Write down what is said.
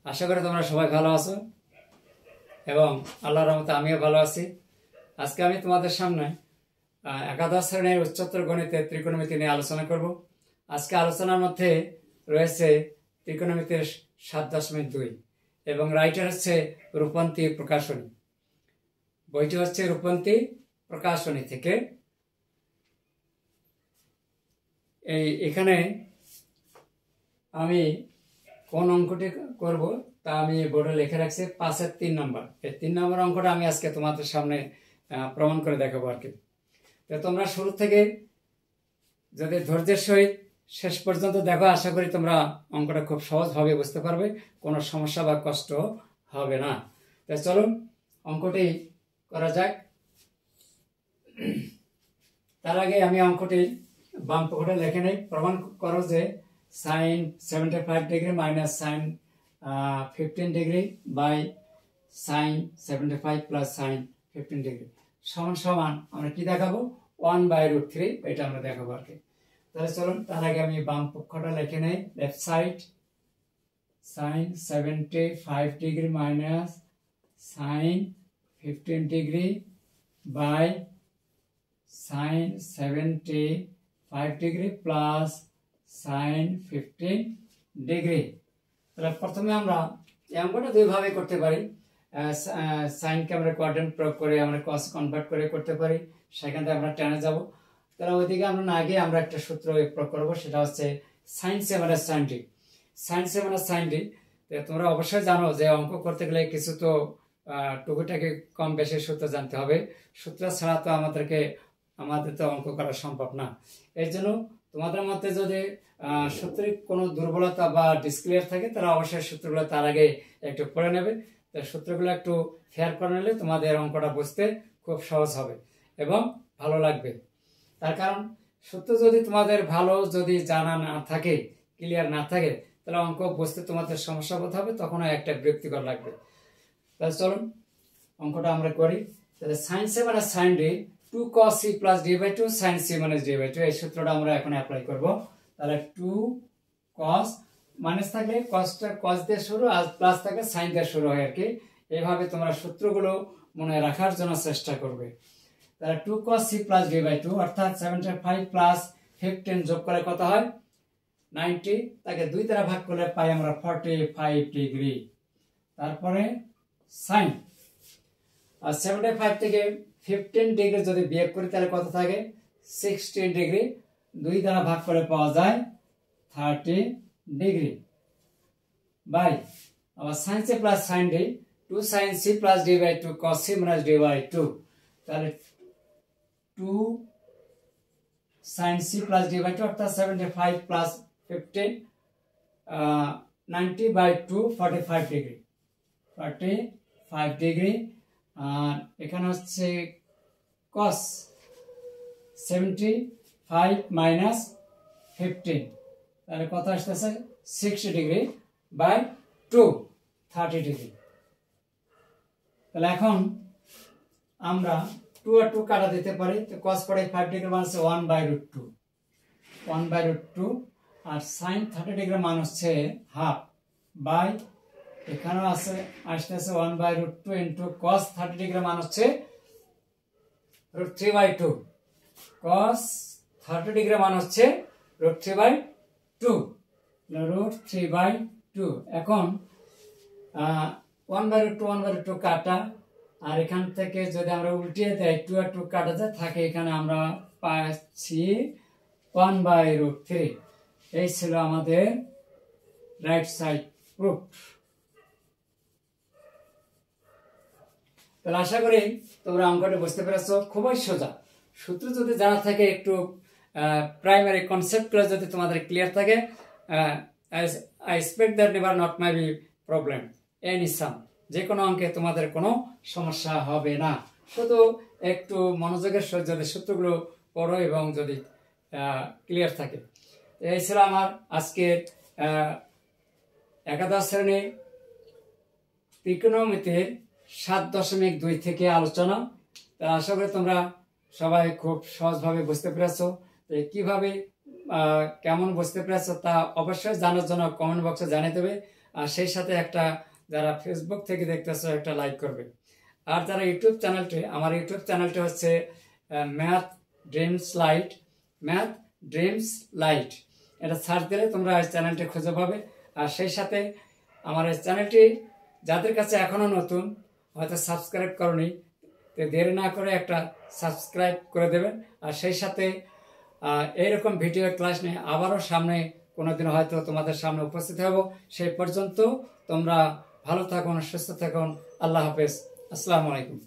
আশা করি তোমরা সবাই ভালো আছো এবং আল্লাহর রহমতে আমিও ভালো আছি। আজকে আমি তোমাদের সামনে একাদশ শ্রেণীর উচ্চতর গণিতের ত্রিকোণমিতি নিয়ে আলোচনা করব। আজকে আলোচনার মধ্যে রয়েছে ত্রিকোণমিতির 7.2 এবং রাইটার হচ্ছে রূপন্তী প্রকাশনী। বইটি হচ্ছে রূপন্তী প্রকাশনী থেকে। এখানে আমি কোন অঙ্কটি করব তা আমি বোর্ডে লিখে রাখছি 5-এর 3 নম্বর। এই 3 নম্বর অঙ্কটা আমি আজকে তোমাদের সামনে প্রমাণ করে দেখাবো আর কি। তো তোমরা শুরু থেকে যদি ধৈর্যের সহিত শেষ পর্যন্ত দেখো, আশা করি তোমরা অঙ্কটা খুব সহজভাবে বুঝতে পারবে, কোনো সমস্যা বা কষ্ট হবে না। তো চলুন অঙ্কটি করা যাক। তার আগে আমি অঙ্কটি বাম পকেটে লিখে নেই। প্রমাণ করো যে sin 75 degree minus sin 15 degree by sin 75 plus sin 15 degree সমান সমান আমরা কি দেখাবো 1/√3, এটা আমরা দেখাবো আর কি। তাহলে চলুন তার আগে আমি বাম পক্ষটা লিখে নেই। Left side sin 75 degree minus sin 15 degree by sin 75 degree plus sin 15 degree. তাহলে প্রথমে আমরা এই অঙ্কটা দুইভাবে করতে পারি। সাইনকে আমরা কোয়াড্রেন্ট প্রয়োগ করে আমরা কস কনভার্ট করে করতে পারি, সেখান থেকে আমরা টেনে যাব। তাহলে ওইদিকে আমরা না গিয়ে আমরা একটা সূত্র প্রয়োগ করবো, সেটা হচ্ছে sine c minus sine d. Sine c minus sine d তোমরা অবশ্যই জানো যে অঙ্ক করতে গেলে কিছু তো টুকুটাকে কম বেশি সূত্র জানতে হবে। সূত্র ছাড়া তো আমাদের তো অঙ্ক করা সম্ভব না। এর জন্য তোমাদের মধ্যে যদি সূত্রের কোনো দুর্বলতা বা ডিসক্লিয়ার থাকে তারা অবশ্যই সূত্রগুলো তার আগে একটু পড়ে নেবে। তো সূত্রগুলো একটু ফেয়ার করে নিলে তোমাদের অঙ্কটা বুঝতে খুব সহজ হবে এবং ভালো লাগবে। তার কারণ সূত্র যদি তোমাদের ভালো যদি জানা না থাকে, ক্লিয়ার না থাকে, তাহলে অঙ্ক বুঝতে তোমাদের সমস্যা বোধ হবে, তখনও একটা বিরক্তিকর লাগবে। তাহলে চলুন অঙ্কটা আমরা করি। তাহলে sine c minus sine d 2 cos c plus d by 2 sin c minus d by 2, এই সূত্রটা আমরা এখন অ্যাপ্লাই করব। তাহলে 2 cos মাইনাস থাকলে cos দিয়ে শুরু আর প্লাস থাকলে sin দিয়ে শুরু হয় আর কি। এইভাবে তোমরা সূত্রগুলো মনে রাখার জন্য চেষ্টা করবে। তাহলে 2 cos c plus d by 2 অর্থাৎ 75 প্লাস 15 যোগ করে কত হয় 90, তাকে 2 দ্বারা ভাগ করলে পাই আমরা 45 ডিগ্রি। তারপরে sin আর 75 থেকে 15 ডিগ্রি যদি বিয়োগ করি তাহলে কত থাকে 16 ডিগ্রি। 2 দ্বারা ভাগ করে পাওয়া যায় 30 ডিগ্রি বাই আবার sin c plus sin d 2 sin c plus d by 2 cos c minus d by 2, তাহলে 2 sin c plus d by 2 অর্থাৎ 75 প্লাস 15 90 বাই 2 45 ডিগ্রি 45 ডিগ্রি। আর এখানে হচ্ছে cos 75 মাইনাস 15, তাহলে কত আসতেছে 60 ডিগ্রি বাই 2 30 ডিগ্রি। তাহলে এখন আমরা 2 আর 2 কাটা দিতে পারি। তো cos 45 ডিগ্রি মান হচ্ছে 1/√2 আর sin 30 ডিগ্রি মান হচ্ছে হাফ বাই এখানেও আসতেছে 1/√2 ইন্টু cos 30 ডিগ্রি মান হচ্ছে √3/2, cos 30 ডিগ্রি মান হচ্ছে √3/2। এখন 1/√2 কাটা, আর এখান থেকে যদি আমরা উল্টিয়ে দেয় 2 আর 2 কাটা যায় থাকে, এখানে আমরা পাচ্ছি 1/√3। এই ছিল আমাদের রাইট সাইড প্রুফ। তাহলে আশা করি তোমরা অঙ্কটা বুঝতে পেরেছো, খুবই সোজা। সূত্র যদি জানা থাকে, একটু প্রাইমারি কনসেপ্টগুলো যদি তোমাদের ক্লিয়ার থাকে, I expect that never not my be problem any some, যে কোনো অঙ্কে তোমাদের কোনো সমস্যা হবে না। শুধু একটু মনোযোগের সহিত যদি সূত্রগুলো পড়ো এবং যদি ক্লিয়ার থাকে। এই ছিল আমার আজকের একাদশ শ্রেণীর ত্রিকোণমিতির 7.2 থেকে আলোচনা। তা আশা করি তোমরা সবাই খুব সহজভাবে বুঝতে পেরেছো। কিভাবে কেমন বুঝতে পেরেছো তা অবশ্যই জানার জন্য কমেন্ট বক্সে জানিয়ে দেবে। আর সেই সাথে একটা যারা ফেসবুক থেকে দেখতেছো একটা লাইক করবে। আর যারা ইউটিউব চ্যানেলটি, আমার ইউটিউব চ্যানেলটি হচ্ছে math dreams light, math dreams light, এটা সার্চ দিলে তোমরা এই চ্যানেলটি খুঁজে পাবে। আর সেই সাথে আমার এই চ্যানেলটি যাদের কাছে এখনও নতুন, হয়তো সাবস্ক্রাইব করনি, তো দেরি না করে একটা সাবস্ক্রাইব করে দেবেন। আর সেই সাথে এইরকম ভিডিও ক্লাস নিয়ে আবারও সামনে কোনোদিন হয়তো তোমাদের সামনে উপস্থিত হব। সেই পর্যন্ত তোমরা ভালো থাকুন, সুস্থ থাকুন। আল্লাহ হাফেজ, আসসালামু আলাইকুম।